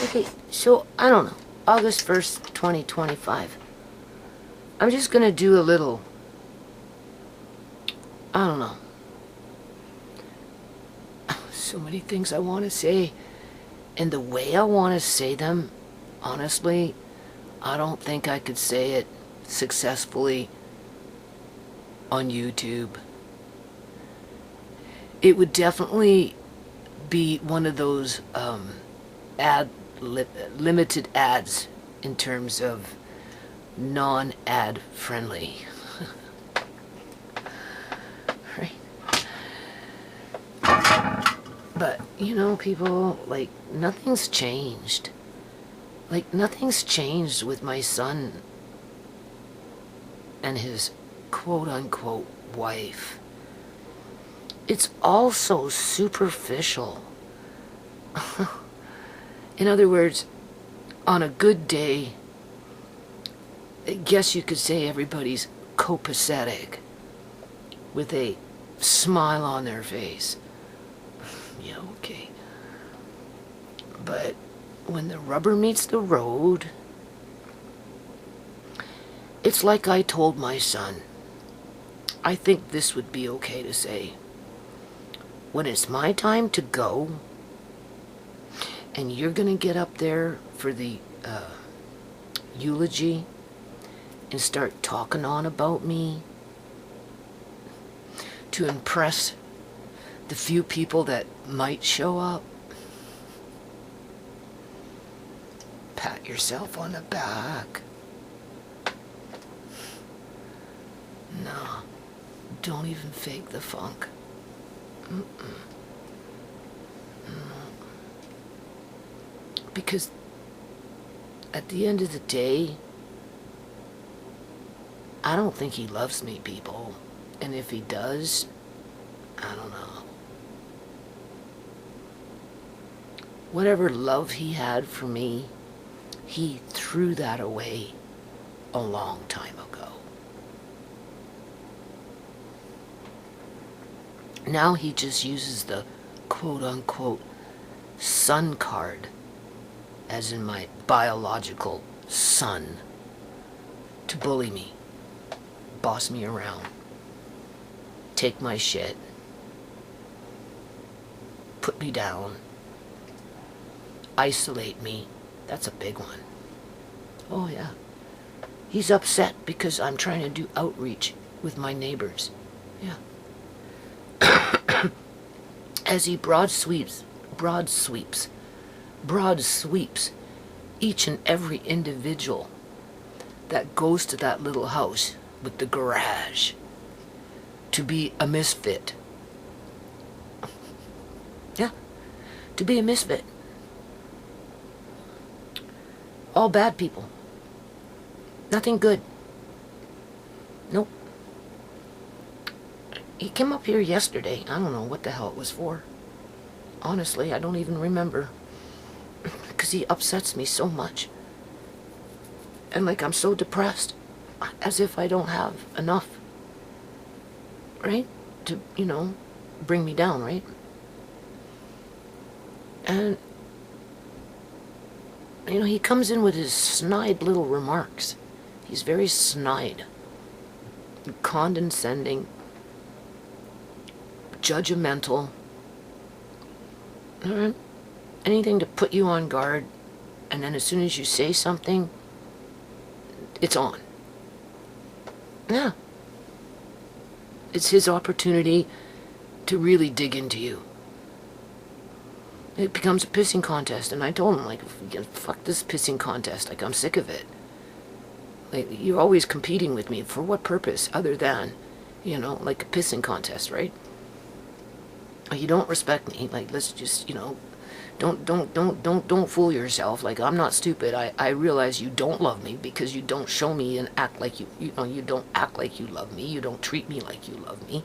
Okay, so, I don't know. August 1st, 2025. I'm just gonna do a little, I don't know. So many things I want to say. And the way I want to say them, honestly, I don't think I could say it successfully on YouTube. It would definitely be one of those limited ads in terms of non-ad friendly. Right? But, you know, people, like, nothing's changed. Like, nothing's changed with my son and his quote-unquote wife. It's all so superficial. In other words, on a good day, I guess you could say everybody's copacetic with a smile on their face. Yeah, okay. But when the rubber meets the road, it's like I told my son. I think this would be okay to say. When it's my time to go, and you're gonna get up there for the eulogy and start talking on about me to impress the few people that might show up, pat yourself on the back. No, don't even fake the funk. No. Because at the end of the day, I don't think he loves me, people. And if he does, I don't know. Whatever love he had for me, he threw that away a long time ago. Now he just uses the quote-unquote son card, as in my biological son, to bully me, boss me around, take my shit, put me down, isolate me. That's a big one. Oh yeah. He's upset because I'm trying to do outreach with my neighbors. Yeah. As he broad sweeps each and every individual that goes to that little house with the garage to be a misfit. Yeah, to be a misfit. All bad people. Nothing good. Nope. He came up here yesterday. I don't know what the hell it was for. Honestly, I don't even remember. Because he upsets me so much. And like I'm so depressed. As if I don't have enough. Right? To, you know, bring me down, right? And, you know, he comes in with his snide little remarks. He's very snide. Condescending. Judgmental. Alright? Anything to put you on guard, and then as soon as you say something, it's on. Yeah. It's his opportunity to really dig into you. It becomes a pissing contest, and I told him, like, fuck this pissing contest. Like, I'm sick of it. Like, you're always competing with me. For what purpose other than, you know, like a pissing contest, right? You don't respect me. Like, let's just, you know, don't fool yourself. Like, I'm not stupid. I realize you don't love me because you don't show me and act like you know, you don't act like you love me. You don't treat me like you love me,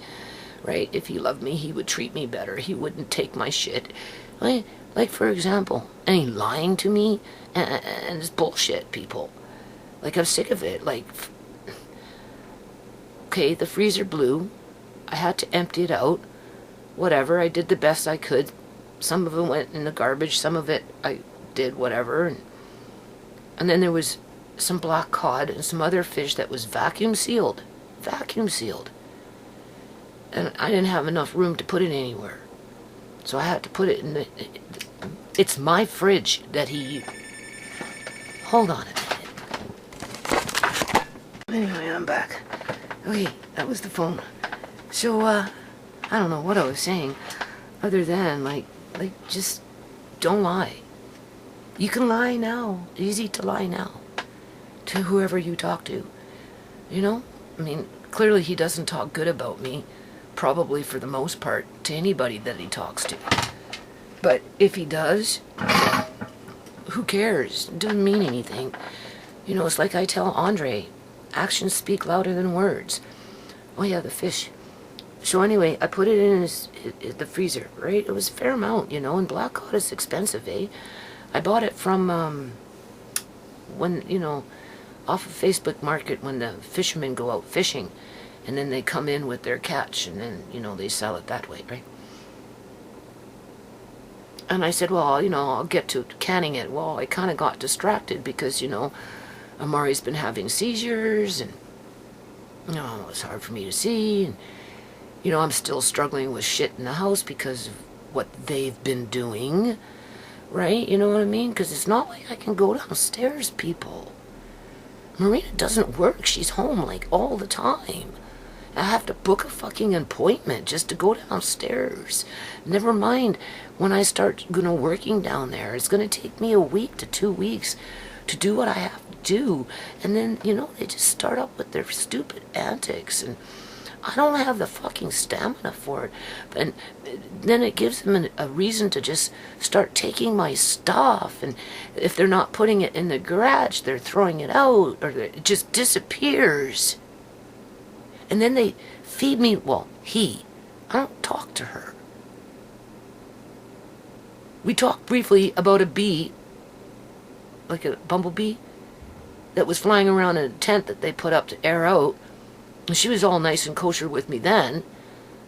right? If he loved me, he would treat me better. He wouldn't take my shit. Like for example, and he lying to me, and it's bullshit, people. Like, I'm sick of it. Like, okay, the freezer blew. I had to empty it out. Whatever, I did the best I could. Some of it went in the garbage, some of it I did whatever. And then there was some black cod and some other fish that was vacuum sealed. Vacuum sealed. And I didn't have enough room to put it anywhere. So I had to put it in the... It's my fridge that he... Hold on a minute. Anyway, I'm back. Okay, that was the phone. So, I don't know what I was saying. Other than, like, just don't lie. You can lie now. Easy to lie now. To whoever you talk to. You know? I mean, clearly he doesn't talk good about me. Probably for the most part. To anybody that he talks to. But if he does, who cares? It doesn't mean anything. You know, it's like I tell Andre. Actions speak louder than words. Oh yeah, the fish. So anyway, I put it in the freezer, right? It was a fair amount, you know, and black cod is expensive, eh? I bought it from, when, you know, off of Facebook Market when the fishermen go out fishing, and then they come in with their catch, and then, you know, they sell it that way, right? And I said, well, you know, I'll get to canning it. Well, I kind of got distracted because, you know, Amari's been having seizures, and, you know, it's hard for me to see, and, you know, I'm still struggling with shit in the house because of what they've been doing, right? You know what I mean? Because it's not like I can go downstairs, people. Marina doesn't work. She's home, like, all the time. I have to book a fucking appointment just to go downstairs. Never mind when I start, you know, working down there. It's going to take me a week to 2 weeks to do what I have to do. And then, you know, they just start up with their stupid antics. And I don't have the fucking stamina for it. And then it gives them a reason to just start taking my stuff. And if they're not putting it in the garage, they're throwing it out, or it just disappears. And then they feed me, well, I don't talk to her. We talked briefly about a bee, like a bumblebee, that was flying around in a tent that they put up to air out. And she was all nice and kosher with me then,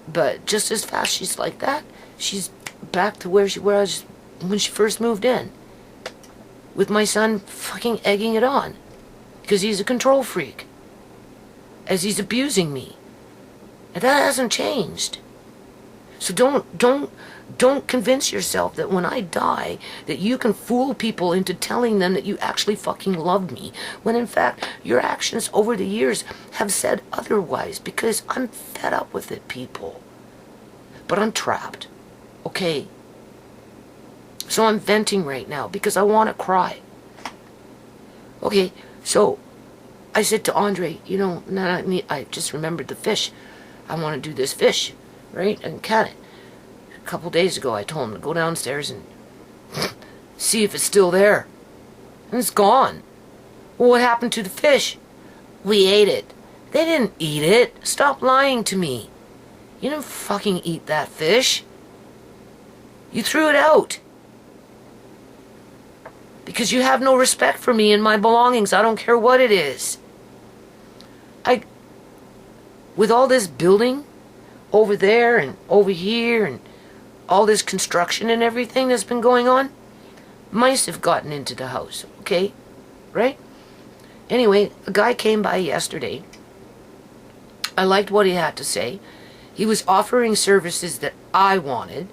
but just as fast she's like that, she's back to where she was when she first moved in. With my son fucking egging it on, because he's a control freak, as he's abusing me. And that hasn't changed. So don't convince yourself that when I die, that you can fool people into telling them that you actually fucking love me, when in fact your actions over the years have said otherwise, because I'm fed up with it, people. But I'm trapped, okay? So I'm venting right now because I want to cry. Okay, so I said to Andre, you know, I just remembered the fish. I want to do this fish, right, and can it. A couple days ago, I told him to go downstairs and see if it's still there. And it's gone. Well, what happened to the fish? We ate it. They didn't eat it. Stop lying to me. You didn't fucking eat that fish. You threw it out. Because you have no respect for me and my belongings. I don't care what it is. With all this building over there and over here and all this construction and everything that's been going on, mice have gotten into the house, okay? Right? Anyway, a guy came by yesterday. I liked what he had to say. He was offering services that I wanted,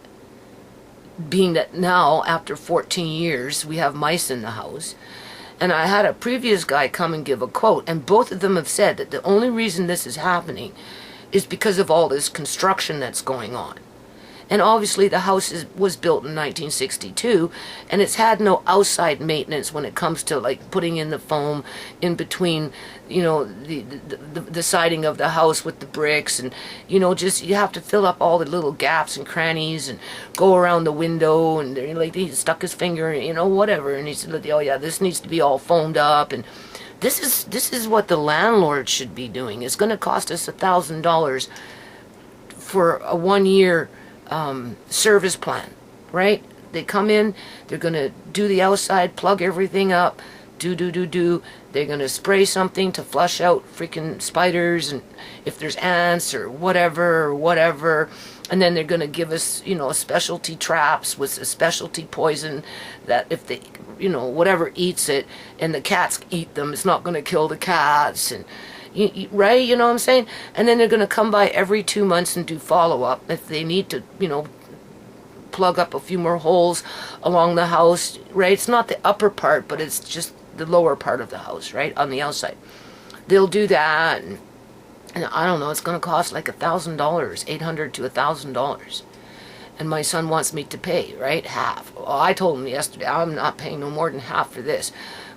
being that now, after 14 years, we have mice in the house. And I had a previous guy come and give a quote, and both of them have said that the only reason this is happening is because of all this construction that's going on. And obviously the house was built in 1962, and it's had no outside maintenance when it comes to like putting in the foam in between, you know, the siding of the house with the bricks, and, you know, just you have to fill up all the little gaps and crannies and go around the window, and like he stuck his finger, you know, whatever, and he said, oh yeah, this needs to be all foamed up, and this is what the landlord should be doing. It's going to cost us $1,000 for a 1-year service plan, right? They come in, they're gonna do the outside, plug everything up, do. They're gonna spray something to flush out freaking spiders, and if there's ants or whatever, And then they're going to give us, specialty traps with a specialty poison that if they, whatever eats it and the cats eat them, it's not going to kill the cats. And right? You know what I'm saying? And then they're going to come by every 2 months and do follow-up if they need to, plug up a few more holes along the house, right? It's not the upper part, but it's just the lower part of the house, right? On the outside. They'll do that, and I don't know, it's going to cost like $1,000, $800 to $1,000. And my son wants me to pay, right? Half. Well, I told him yesterday, I'm not paying no more than half for this.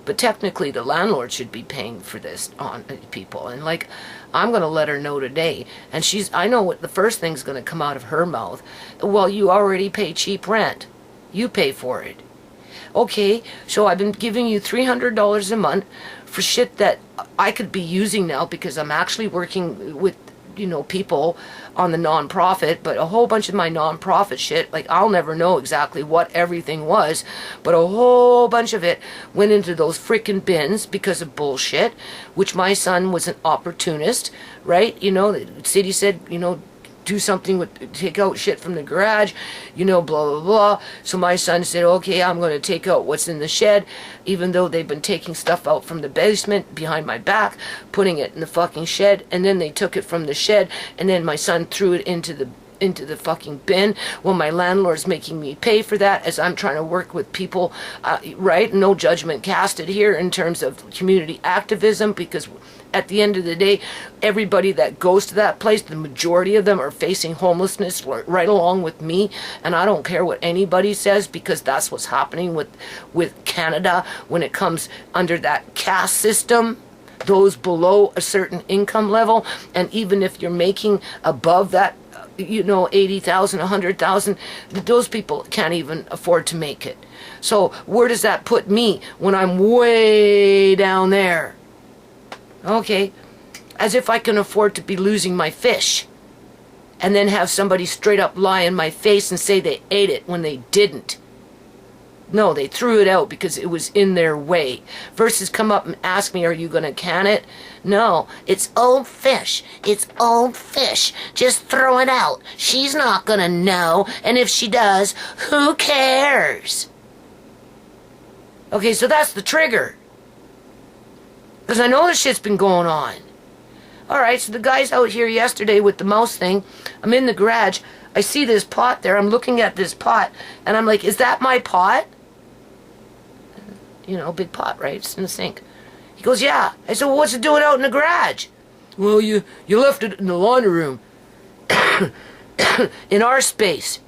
But technically, the landlord should be paying for this on people. And like, I'm going to let her know today. And I know what the first thing's going to come out of her mouth. Well, you already pay cheap rent. You pay for it. Okay, so I've been giving you $300 a month for shit that I could be using now because I'm actually working with, people on the non-profit, but a whole bunch of my non-profit shit, like I'll never know exactly what everything was, but a whole bunch of it went into those freaking bins because of bullshit, which my son was an opportunist, right? The city said, do something with, take out shit from the garage, blah, blah, blah. So my son said, okay, I'm going to take out what's in the shed, even though they've been taking stuff out from the basement behind my back, putting it in the fucking shed, and then they took it from the shed, and then my son threw it into the fucking bin. Well, my landlord's making me pay for that as I'm trying to work with people, right? No judgment casted here in terms of community activism, because at the end of the day, everybody that goes to that place, the majority of them are facing homelessness right along with me, and I don't care what anybody says, because that's what's happening with Canada when it comes under that caste system. Those below a certain income level, and even if you're making above that, 80,000, 100,000, those people can't even afford to make it. So where does that put me when I'm way down there? Okay, as if I can afford to be losing my fish and then have somebody straight up lie in my face and say they ate it when they didn't. No, they threw it out because it was in their way. Versus come up and ask me, are you going to can it? No, it's old fish. It's old fish. Just throw it out. She's not going to know. And if she does, who cares? Okay, so that's the trigger. Because I know this shit's been going on. Alright, so the guy's out here yesterday with the mouse thing. I'm in the garage. I see this pot there. I'm looking at this pot. And I'm like, is that my pot? Big pot, right? It's in the sink. He goes, yeah. I said, well, what's it doing out in the garage? Well, you left it in the laundry room. In our space.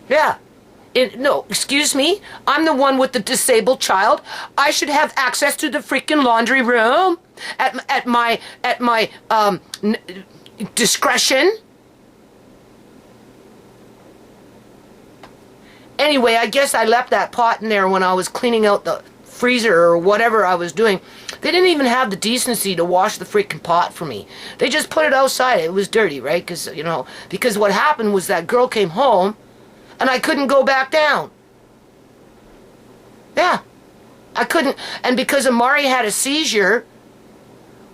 Yeah. No, excuse me? I'm the one with the disabled child. I should have access to the freaking laundry room at my discretion. Anyway, I guess I left that pot in there when I was cleaning out the freezer or whatever I was doing. They didn't even have the decency to wash the freaking pot for me. They just put it outside. It was dirty, right? Because what happened was that girl came home and I couldn't go back down. Yeah. I couldn't. And because Amari had a seizure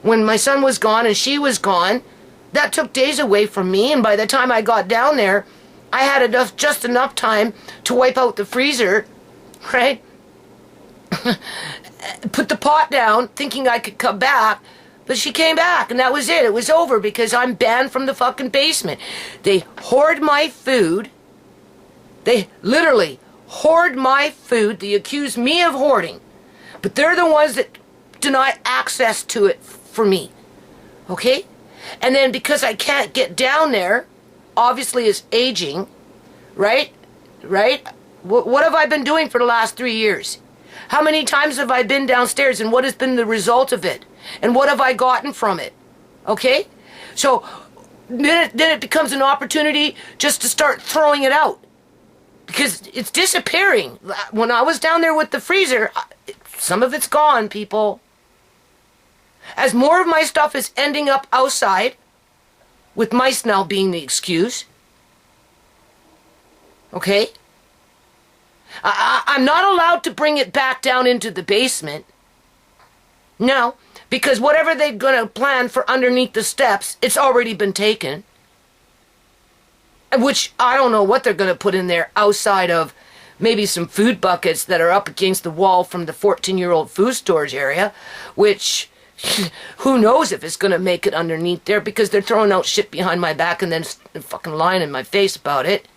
when my son was gone and she was gone, that took days away from me. And by the time I got down there, I had just enough time to wipe out the freezer, right? Put the pot down, thinking I could come back, but she came back, and that was it. It was over because I'm banned from the fucking basement. They hoard my food. They literally hoard my food. They accuse me of hoarding, but they're the ones that deny access to it for me, okay? And then because I can't get down there, obviously is aging, right? What have I been doing for the last 3 years? How many times have I been downstairs, and what has been the result of it? And what have I gotten from it? Okay? So then it becomes an opportunity just to start throwing it out. Because it's disappearing. When I was down there with the freezer, some of it's gone, people. As more of my stuff is ending up outside, with mice now being the excuse. Okay? I'm not allowed to bring it back down into the basement. No, because whatever they're going to plan for underneath the steps, it's already been taken. which I don't know what they're going to put in there outside of maybe some food buckets that are up against the wall from the 14-year-old food storage area, which who knows if it's going to make it underneath there, because they're throwing out shit behind my back and then fucking lying in my face about it.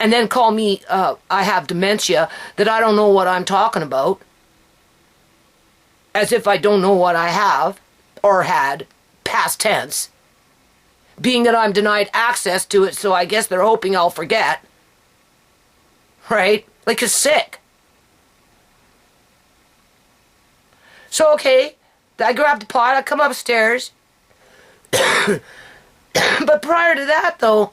And then call me, I have dementia, that I don't know what I'm talking about. As if I don't know what I have, or had, past tense. Being that I'm denied access to it, so I guess they're hoping I'll forget. Right? Like a sick. So, okay, I grab the pot, I come upstairs. But prior to that, though,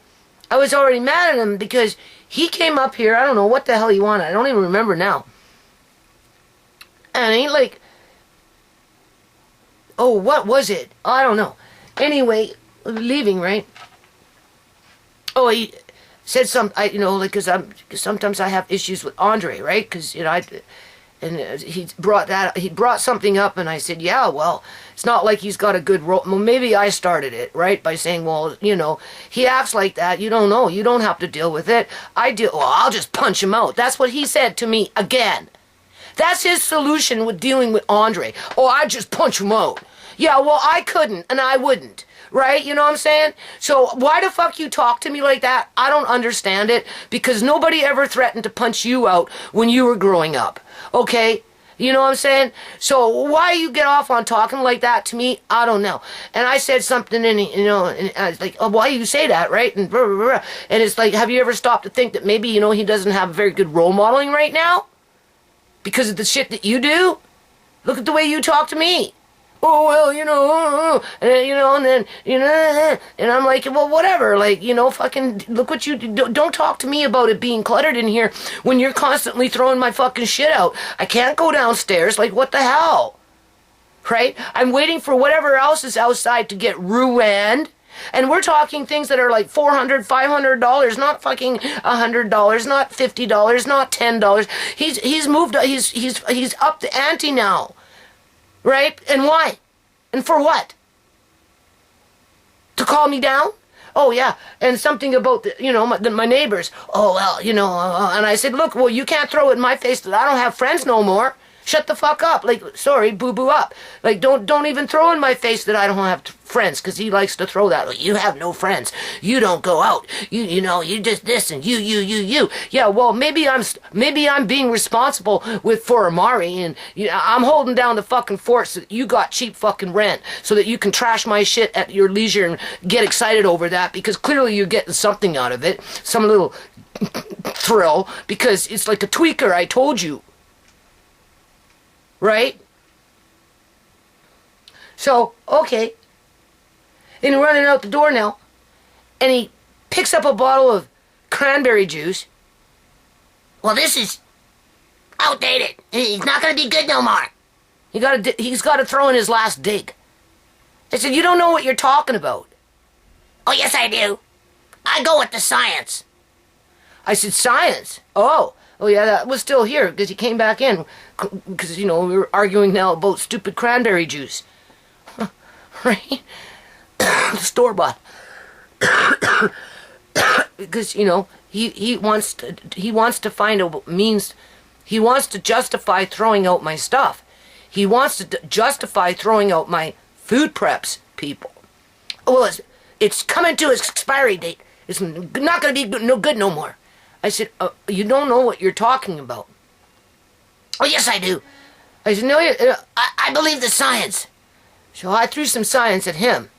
I was already mad at him because he came up here, I don't know what the hell he wanted, I don't even remember now. And he like, oh, what was it? I don't know. Anyway, leaving, right? Oh, he said you know, like, cause sometimes I have issues with Andre, right? Cause, you know, he brought something up, and I said, yeah, well, it's not like he's got a good role. Well, maybe I started it, right? By saying, well, you know, he acts like that. You don't know. You don't have to deal with it. Well, I'll just punch him out. That's what he said to me again. That's his solution with dealing with Andre. Oh, I just punch him out. Yeah, well, I couldn't, and I wouldn't. Right? You know what I'm saying? So why the fuck you talk to me like that? I don't understand it, because nobody ever threatened to punch you out when you were growing up. Okay? You know what I'm saying? So why you get off on talking like that to me? I don't know. And I said something, and you know, and I was like, oh, why you say that, right? And blah, blah, blah. And it's like, have you ever stopped to think that maybe, you know, he doesn't have very good role modeling right now? Because of the shit that you do? Look at the way you talk to me. Oh, well, you know, you know, and then, you know, and I'm like, well, whatever, like, you know, fucking, look what you do. Don't talk to me about it being cluttered in here when you're constantly throwing my fucking shit out. I can't go downstairs, like, what the hell? Right? I'm waiting for whatever else is outside to get ruined. And we're talking things that are like $400, $500, not fucking $100, not $50, not $10. He's moved, he's up the ante now. Right? And why? And for what? To call me down? Oh, yeah. And something about, you know, my neighbors. Oh, well, you know, and I said, look, well, you can't throw it in my face that I don't have friends no more. Shut the fuck up. Like, sorry, boo-boo up. Like, don't even throw in my face that I don't have friends, because he likes to throw that. Like, you have no friends. You don't go out. You know, you just this and you. Yeah, well, maybe I'm being responsible for Amari, and you know, I'm holding down the fucking fort so that you got cheap fucking rent, so that you can trash my shit at your leisure and get excited over that, because clearly you're getting something out of it. Some little thrill, because it's like a tweaker, I told you. Right? So, okay. And he's running out the door now. And he picks up a bottle of cranberry juice. Well, this is outdated. He's not going to be good no more. He's got to throw in his last dig. I said, you don't know what you're talking about. Oh, yes, I do. I go with the science. I said, science? Oh, yeah, that was still here, because he came back in. Because, you know, we were arguing now about stupid cranberry juice. Right? Store-bought. Because, you know, he wants to find a means. He wants to justify throwing out my stuff. He wants to justify throwing out my food preps, people. Well, it's coming to its expiry date. It's not going to be no good no more. I said, you don't know what you're talking about. Oh, yes, I do. I said, no, I believe the science. So I threw some science at him.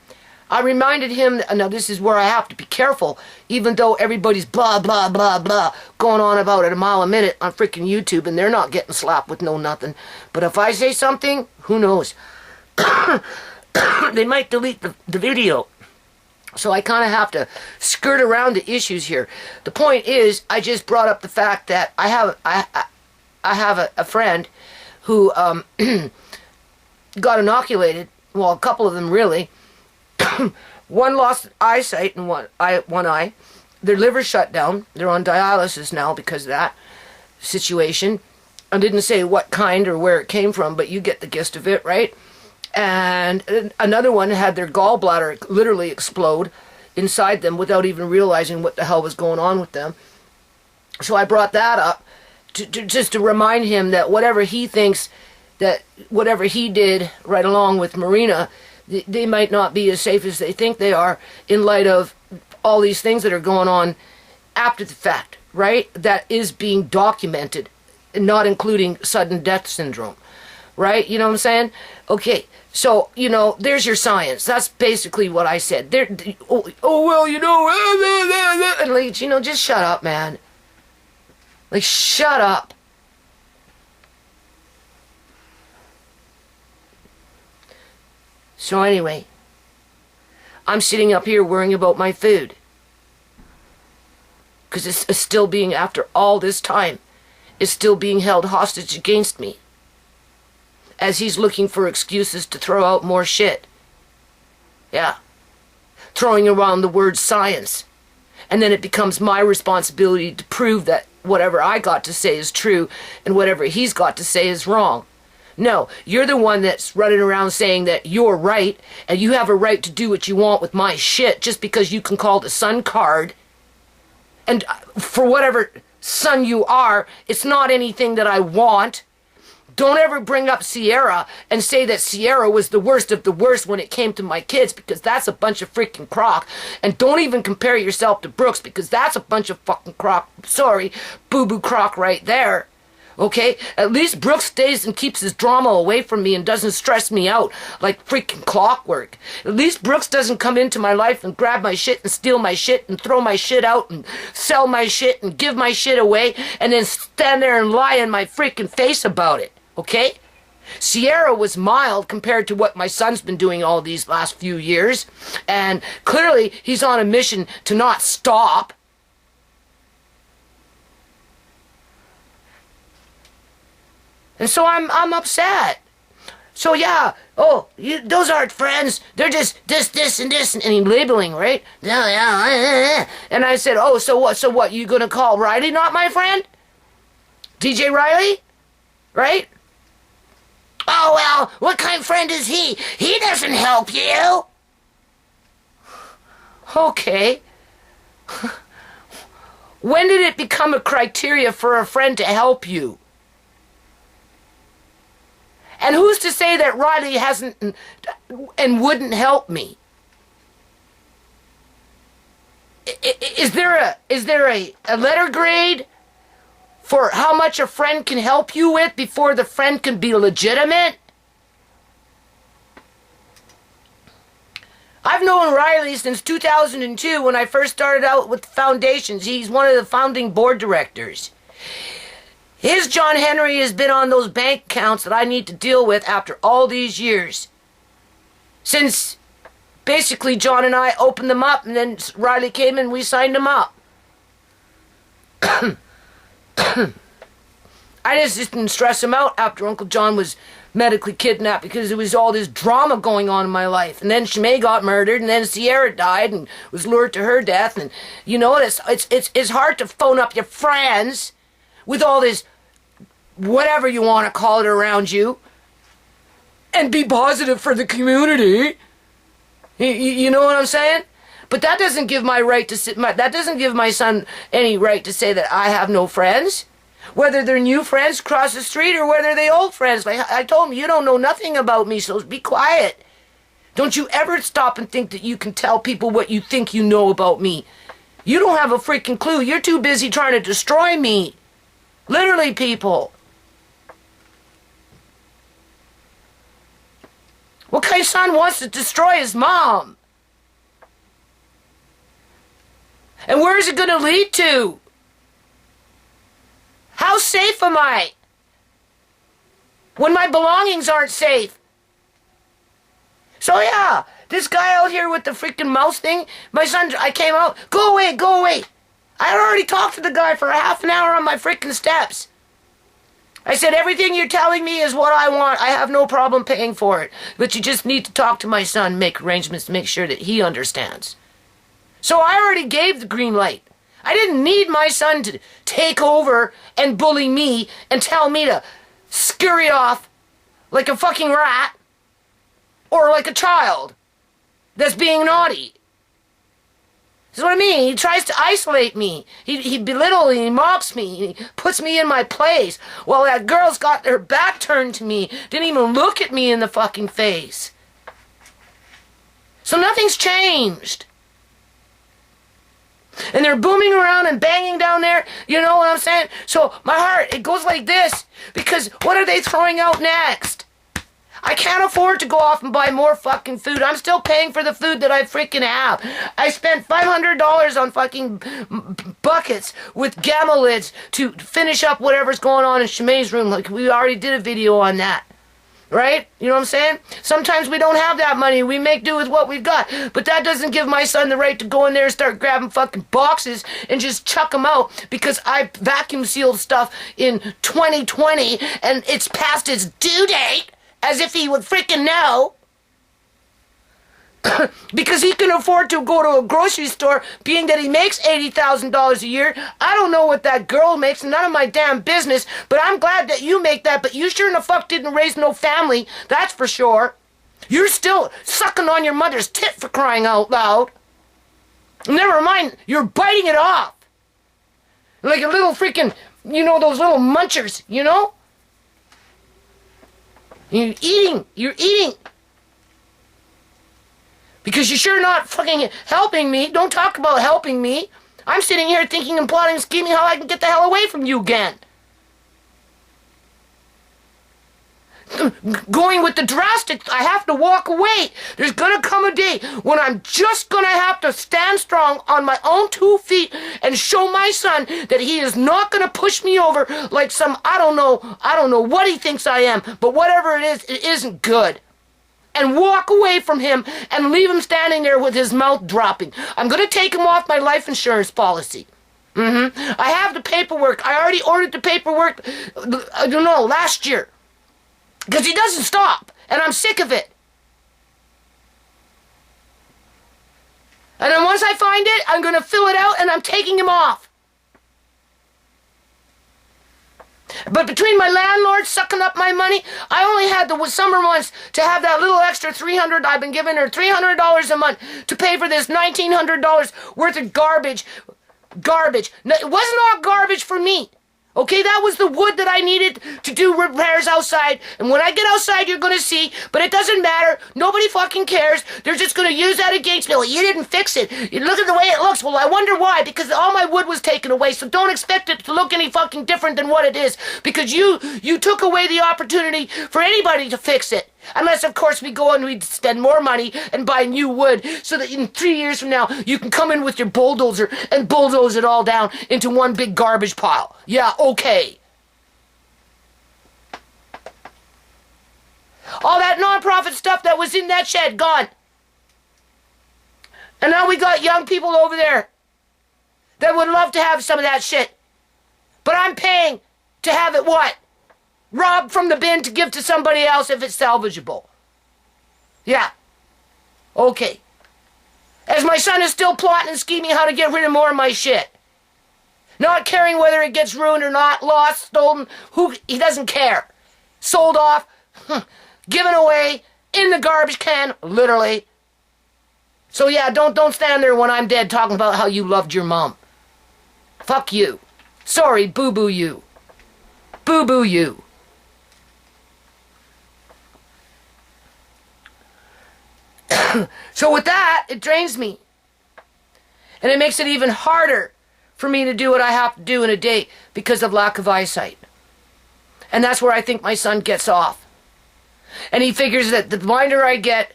I reminded him, now this is where I have to be careful, even though everybody's blah, blah, blah, blah, going on about it a mile a minute on freaking YouTube, and they're not getting slapped with no nothing. But if I say something, who knows? They might delete the video. So I kind of have to skirt around the issues here. The point is, I just brought up the fact that I have a friend who got inoculated. Well, a couple of them really. One lost eyesight and one eye. Their liver shut down. They're on dialysis now because of that situation. I didn't say what kind or where it came from, but you get the gist of it, right? And another one had their gallbladder literally explode inside them without even realizing what the hell was going on with them. So I brought that up just to remind him that whatever he thinks, that whatever he did right along with Marina, they might not be as safe as they think they are in light of all these things that are going on after the fact, right? That is being documented, not including sudden death syndrome, right? You know what I'm saying? Okay, so, you know, there's your science. That's basically what I said. Well, you know, and like, you know, just shut up, man. Like, shut up. So anyway, I'm sitting up here worrying about my food. Because it's still being, after all this time, it's still being held hostage against me. As he's looking for excuses to throw out more shit. Yeah. Throwing around the word science. And then it becomes my responsibility to prove that whatever I got to say is true and whatever he's got to say is wrong. No, you're the one that's running around saying that you're right and you have a right to do what you want with my shit just because you can call the Sun card. And for whatever son you are, it's not anything that I want. Don't ever bring up Sierra and say that Sierra was the worst of the worst when it came to my kids, because that's a bunch of freaking crock. And don't even compare yourself to Brooks, because that's a bunch of fucking crock. Sorry, boo-boo crock right there. Okay? At least Brooks stays and keeps his drama away from me and doesn't stress me out like freaking clockwork. At least Brooks doesn't come into my life and grab my shit and steal my shit and throw my shit out and sell my shit and give my shit away and then stand there and lie in my freaking face about it. Okay? Sierra was mild compared to what my son's been doing all these last few years. And clearly he's on a mission to not stop. And so I'm upset. So yeah, those aren't friends. They're just this, and this, and labeling, right? Yeah. And I said, so what? You gonna call Riley not my friend? DJ Riley? Right? Oh, well, what kind of friend is he? He doesn't help you. Okay. When did it become a criteria for a friend to help you? And who's to say that Riley hasn't and wouldn't help me? Is there a letter grade for how much a friend can help you with before the friend can be legitimate? I've known Riley since 2002 when I first started out with the foundations. He's one of the founding board directors. His John Henry has been on those bank accounts that I need to deal with after all these years. Since basically John and I opened them up and then Riley came and we signed them up. I just didn't stress him out after Uncle John was medically kidnapped because there was all this drama going on in my life. And then Shimei got murdered and then Sierra died and was lured to her death. And you know, it's hard to phone up your friends with all this whatever you want to call it around you and be positive for the community. You know what I'm saying? But that doesn't give that doesn't give my son any right to say that I have no friends. Whether they're new friends across the street or whether they're old friends. Like I told him, you don't know nothing about me, so be quiet. Don't you ever stop and think that you can tell people what you think you know about me. You don't have a freaking clue. You're too busy trying to destroy me. Literally, people. What kind of son wants to destroy his mom? And where is it going to lead to? How safe am I? When my belongings aren't safe. So yeah, this guy out here with the freaking mouse thing, my son, I came out, go away. I already talked to the guy for a half an hour on my freaking steps. I said, everything you're telling me is what I want. I have no problem paying for it. But you just need to talk to my son, make arrangements to make sure that he understands. So I already gave the green light. I didn't need my son to take over and bully me and tell me to scurry off like a fucking rat or like a child that's being naughty. That's what I mean. He tries to isolate me. He belittles me, he mocks me, he puts me in my place. While that girl's got her back turned to me, didn't even look at me in the fucking face. So nothing's changed. And they're booming around and banging down there, you know what I'm saying? So my heart, it goes like this, because what are they throwing out next? I can't afford to go off and buy more fucking food. I'm still paying for the food that I freaking have. I spent $500 on fucking buckets with gamma lids to finish up whatever's going on in Shemai's room. Like, we already did a video on that. Right? You know what I'm saying? Sometimes we don't have that money. We make do with what we've got. But that doesn't give my son the right to go in there and start grabbing fucking boxes and just chuck them out because I vacuum sealed stuff in 2020 and it's past its due date. As if he would freaking know. Because he can afford to go to a grocery store, being that he makes $80,000 a year. I don't know what that girl makes, none of my damn business, but I'm glad that you make that, but you sure in the fuck didn't raise no family, that's for sure. You're still sucking on your mother's tit for crying out loud. Never mind, you're biting it off. Like a little freaking, you know, those little munchers, you know? You're eating. Because you're sure not fucking helping me. Don't talk about helping me. I'm sitting here thinking and plotting and scheming how I can get the hell away from you again. Going with the drastic, I have to walk away. There's gonna come a day when I'm just gonna have to stand strong on my own 2 feet and show my son that he is not gonna push me over like some, I don't know what he thinks I am, but whatever it is, it isn't good. And walk away from him and leave him standing there with his mouth dropping. I'm gonna take him off my life insurance policy. I have the paperwork. I already ordered the paperwork, I don't know, last year. Because he doesn't stop, and I'm sick of it. And then once I find it, I'm going to fill it out, and I'm taking him off. But between my landlord sucking up my money, I only had the summer months to have that little extra $300. I've been giving her $300 a month to pay for this $1,900 worth of garbage. No, it wasn't all garbage for me. Okay, that was the wood that I needed to do repairs outside. And when I get outside, you're going to see. But it doesn't matter. Nobody fucking cares. They're just going to use that against me. Well, you didn't fix it. You look at the way it looks. Well, I wonder why. Because all my wood was taken away. So don't expect it to look any fucking different than what it is. Because you took away the opportunity for anybody to fix it. Unless, of course, we go and we spend more money and buy new wood so that in 3 years from now, you can come in with your bulldozer and bulldoze it all down into one big garbage pile. Yeah, okay. All that nonprofit stuff that was in that shed, gone. And now we got young people over there that would love to have some of that shit. But I'm paying to have it what? Robbed from the bin to give to somebody else if it's salvageable. Yeah. Okay. As my son is still plotting and scheming how to get rid of more of my shit. Not caring whether it gets ruined or not, lost, stolen, he doesn't care. Sold off, given away, in the garbage can, literally. So yeah, don't stand there when I'm dead talking about how you loved your mom. Fuck you. Sorry, boo-boo you. Boo-boo you. So with that, it drains me. And it makes it even harder for me to do what I have to do in a day because of lack of eyesight. And that's where I think my son gets off. And he figures that the blinder I get,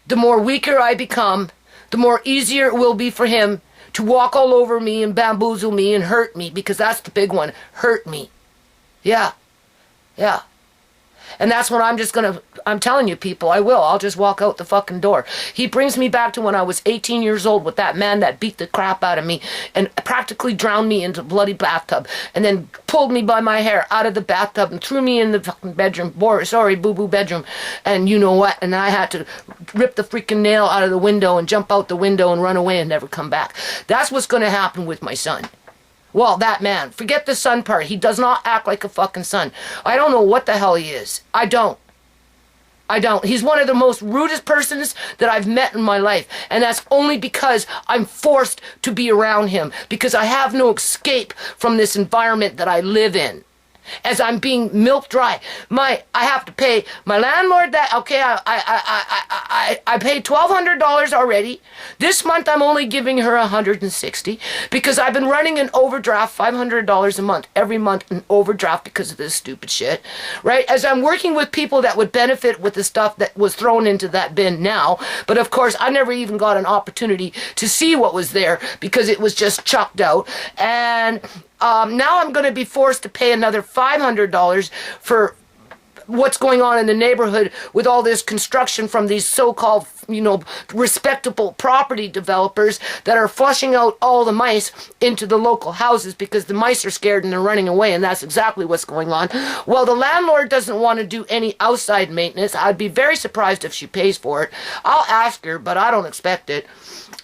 the more weaker I become, the more easier it will be for him to walk all over me and bamboozle me and hurt me, because that's the big one, hurt me. Yeah. And that's when I'm telling you people, I'll just walk out the fucking door. He brings me back to when I was 18 years old with that man that beat the crap out of me and practically drowned me into a bloody bathtub and then pulled me by my hair out of the bathtub and threw me in the fucking bedroom, boo-boo bedroom, and you know what, and I had to rip the freaking nail out of the window and jump out the window and run away and never come back. That's what's going to happen with my son. Well, that man, forget the son part. He does not act like a fucking son. I don't know what the hell he is. I don't. I don't. He's one of the most rudest persons that I've met in my life. And that's only because I'm forced to be around him. Because I have no escape from this environment that I live in. As I'm being milked dry. I have to pay my landlord that, okay, I paid $1,200 already. This month I'm only giving her $160 because I've been running an overdraft $500 a month, every month an overdraft because of this stupid shit, right? As I'm working with people that would benefit with the stuff that was thrown into that bin now, but of course I never even got an opportunity to see what was there because it was just chucked out. And now I'm going to be forced to pay another $500 for what's going on in the neighborhood with all this construction from these so-called, respectable property developers that are flushing out all the mice into the local houses because the mice are scared and they're running away, and that's exactly what's going on. Well, the landlord doesn't want to do any outside maintenance. I'd be very surprised if she pays for it. I'll ask her, but I don't expect it.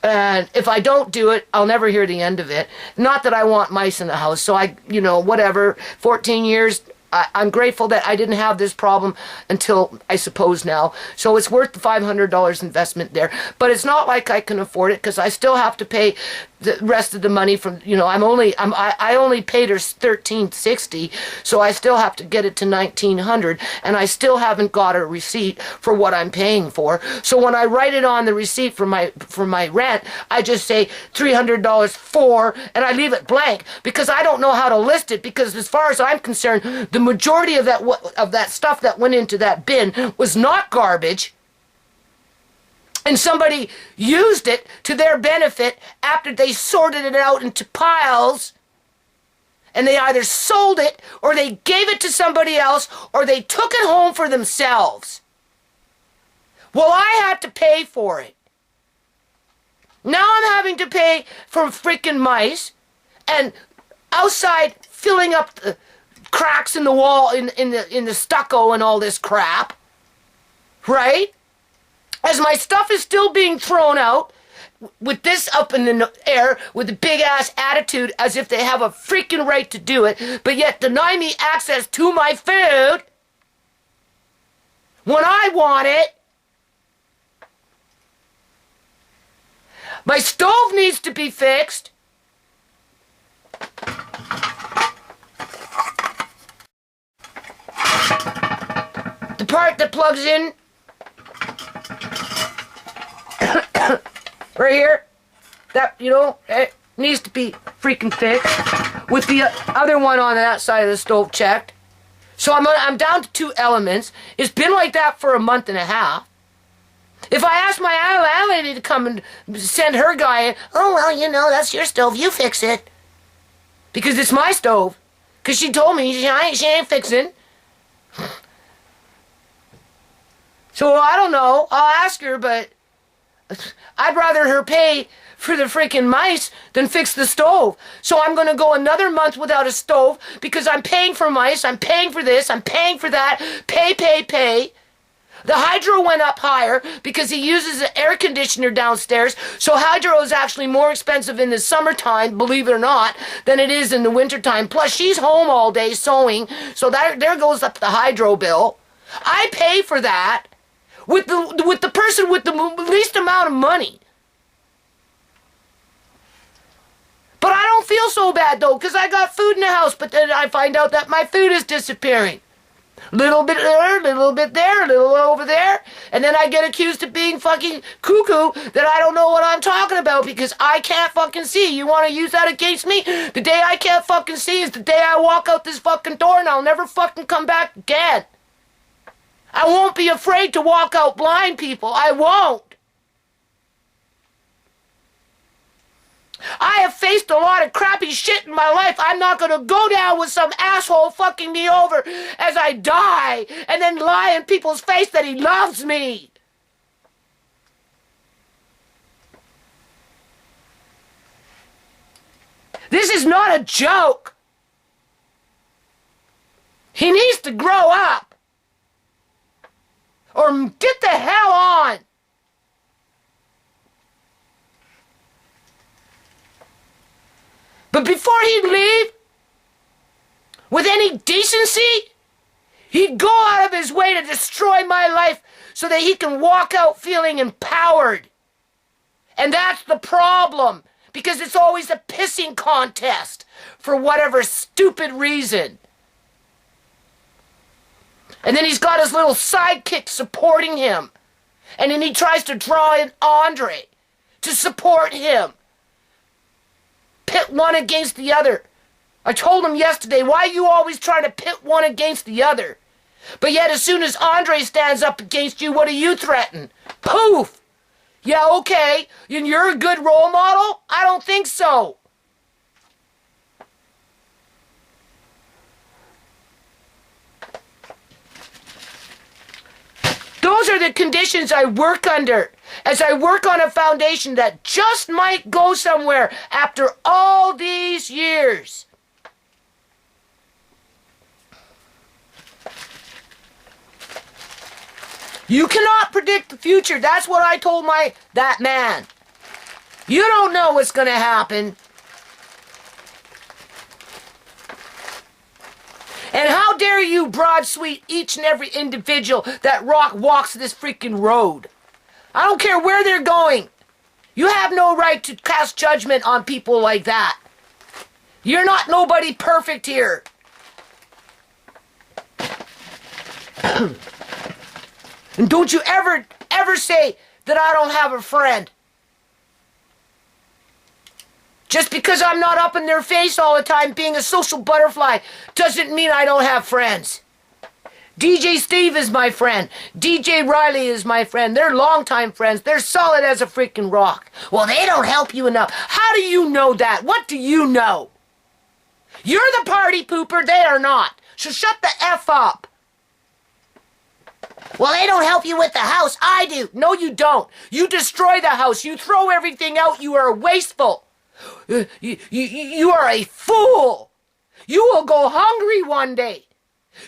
And if I don't do it, I'll never hear the end of it. Not that I want mice in the house. So whatever, 14 years, I'm grateful that I didn't have this problem until, I suppose, now. So it's worth the $500 investment there. But it's not like I can afford it because I still have to pay the rest of the money from, I only paid her $1,360, so I still have to get it to $1,900, and I still haven't got a receipt for what I'm paying for. So when I write it on the receipt for my rent, I just say $300 for, and I leave it blank because I don't know how to list it, because as far as I'm concerned, the majority of that stuff that went into that bin was not garbage. And somebody used it to their benefit after they sorted it out into piles. And they either sold it, or they gave it to somebody else, or they took it home for themselves. Well, I had to pay for it. Now I'm having to pay for freaking mice, and outside filling up the cracks in the wall, in the stucco and all this crap. Right? As my stuff is still being thrown out, with this up in the air, with a big-ass attitude as if they have a freaking right to do it, but yet deny me access to my food when I want it. My stove needs to be fixed. The part that plugs in right here, that, it needs to be freaking fixed, with the other one on that side of the stove checked. So I'm down to 2 elements. It's been like that for a month and a half. If I ask my landlady to come and send her guy in, oh, well, that's your stove, you fix it. Because it's my stove. Because she told me she ain't fixing. So I don't know, I'll ask her, but I'd rather her pay for the freaking mice than fix the stove. So I'm going to go another month without a stove because I'm paying for mice, I'm paying for this, I'm paying for that. Pay. The hydro went up higher because he uses an air conditioner downstairs. So hydro is actually more expensive in the summertime, believe it or not, than it is in the wintertime. Plus, she's home all day sewing. So there goes up the hydro bill. I pay for that with the person with the least amount of money. But I don't feel so bad, though, because I got food in the house. But then I find out that my food is disappearing. Little bit there, little bit there, a little over there. And then I get accused of being fucking cuckoo that I don't know what I'm talking about because I can't fucking see. You want to use that against me? The day I can't fucking see is the day I walk out this fucking door and I'll never fucking come back again. I won't be afraid to walk out blind, people. I won't. I have faced a lot of crappy shit in my life. I'm not going to go down with some asshole fucking me over as I die and then lie in people's face that he loves me. This is not a joke. He needs to grow up. Or get the hell on. But before he'd leave, with any decency, he'd go out of his way to destroy my life so that he can walk out feeling empowered. And that's the problem, because it's always a pissing contest for whatever stupid reason. And then he's got his little sidekick supporting him. And then he tries to draw in Andre to support him. Pit one against the other. I told him yesterday, why are you always trying to pit one against the other? But yet as soon as Andre stands up against you, what do you threaten? Poof! Yeah, okay. And you're a good role model? I don't think so. Those are the conditions I work under as I work on a foundation that just might go somewhere after all these years. You cannot predict the future. That's what I told that man. You don't know what's going to happen. And how dare you broad-sweep each and every individual that walks this freaking road. I don't care where they're going. You have no right to cast judgment on people like that. You're not nobody perfect here. And don't you ever say that I don't have a friend. Just because I'm not up in their face all the time being a social butterfly doesn't mean I don't have friends. DJ Steve is my friend. DJ Riley is my friend. They're longtime friends. They're solid as a freaking rock. Well, they don't help you enough. How do you know that? What do you know? You're the party pooper. They are not. So shut the F up. Well, they don't help you with the house. I do. No, you don't. You destroy the house. You throw everything out. You are wasteful. You are a fool. You will go hungry one day.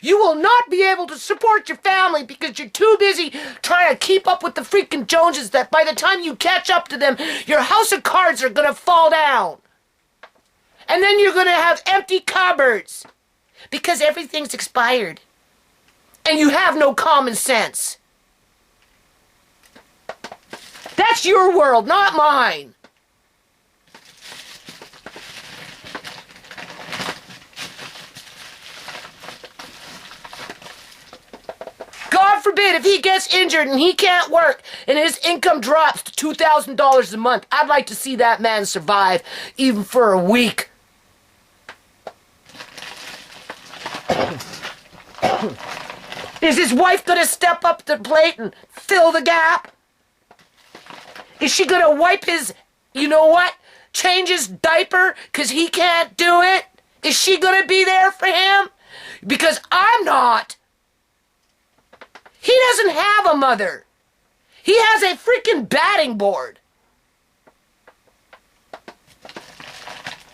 You will not be able to support your family because you're too busy trying to keep up with the freaking Joneses that by the time you catch up to them, your house of cards are going to fall down. And then you're going to have empty cupboards because everything's expired. And you have no common sense. That's your world, not mine. God forbid if he gets injured and he can't work and his income drops to $2,000 a month, I'd like to see that man survive even for a week. Is his wife going to step up to the plate and fill the gap? Is she going to wipe his, you know what, change his diaper because he can't do it? Is she going to be there for him? Because I'm not. He doesn't have a mother. He has a freaking batting board.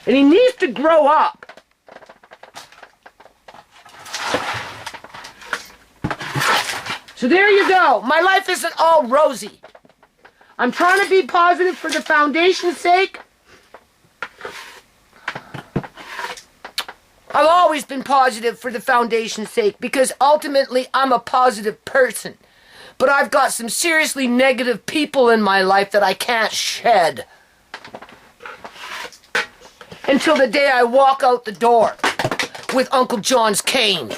And he needs to grow up. So there you go. My life isn't all rosy. I'm trying to be positive for the foundation's sake. I've always been positive for the foundation's sake because ultimately I'm a positive person. But I've got some seriously negative people in my life that I can't shed. Until the day I walk out the door with Uncle John's cane.